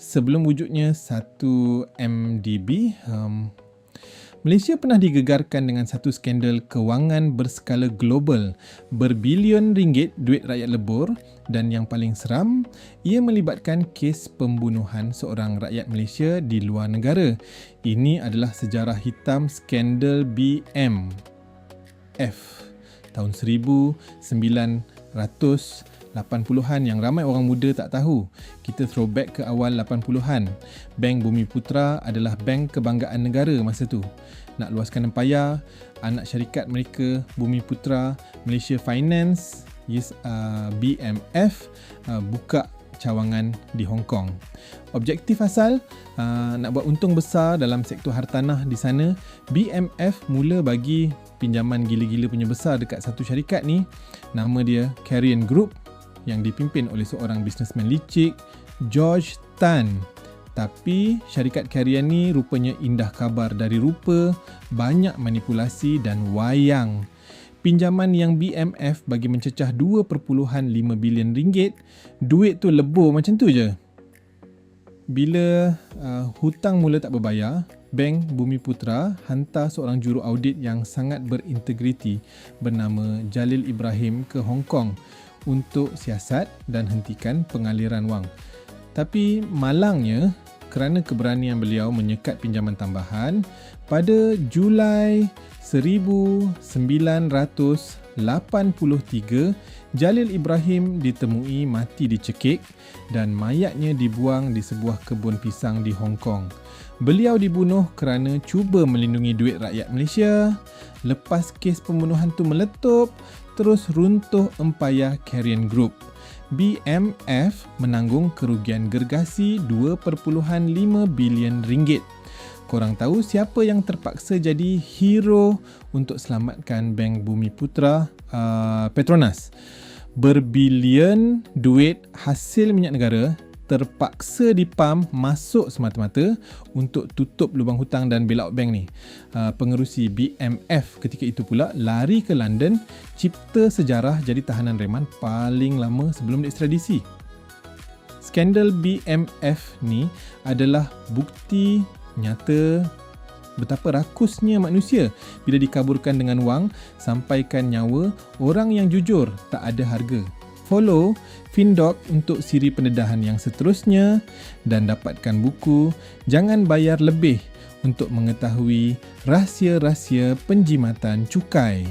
sebelum wujudnya satu MDB, Malaysia pernah digegarkan dengan satu skandal kewangan berskala global, berbilion ringgit duit rakyat lebur, dan yang paling seram, ia melibatkan kes pembunuhan seorang rakyat Malaysia di luar negara. Ini adalah sejarah hitam skandal BMF tahun 1980-an yang ramai orang muda tak tahu. Kita throwback ke awal 80-an. Bank Bumiputra adalah bank kebanggaan negara masa tu. Nak luaskan empayar, anak syarikat mereka Bumiputra Malaysia Finance, BMF, buka cawangan di Hong Kong. Objektif asal nak buat untung besar dalam sektor hartanah di sana. BMF mula bagi pinjaman gila-gila punya besar dekat satu syarikat ni, nama dia Carrion Group, yang dipimpin oleh seorang businessman licik, George Tan. Tapi syarikat Carrion ni rupanya indah kabar dari rupa, banyak manipulasi dan wayang. Pinjaman yang BMF bagi mencecah 2.5 bilion ringgit, duit tu lebur macam tu je. Bila hutang mula tak berbayar, Bank Bumiputra hantar seorang juru audit yang sangat berintegriti bernama Jalil Ibrahim ke Hong Kong untuk siasat dan hentikan pengaliran wang. Tapi malangnya, kerana keberanian beliau menyekat pinjaman tambahan, pada Julai 1983, Jalil Ibrahim ditemui mati dicekik dan mayatnya dibuang di sebuah kebun pisang di Hong Kong. Beliau dibunuh kerana cuba melindungi duit rakyat Malaysia. Lepas kes pembunuhan tu meletup, terus runtuh empayar Carrion Group. BMF menanggung kerugian gergasi 2.5 bilion ringgit. Korang tahu siapa yang terpaksa jadi hero untuk selamatkan Bank Bumiputra? Petronas. Berbilion duit hasil minyak negara terpaksa dipam masuk semata-mata untuk tutup lubang hutang dan bail out bank ni. Pengerusi BMF ketika itu pula lari ke London, cipta sejarah jadi tahanan reman paling lama sebelum diekstradisi. Skandal BMF ni adalah bukti nyata betapa rakusnya manusia bila dikaburkan dengan wang, sampaikan nyawa, orang yang jujur tak ada harga. Follow Findoc untuk siri pendedahan yang seterusnya dan dapatkan buku Jangan Bayar Lebih untuk mengetahui rahsia-rahsia penjimatan cukai.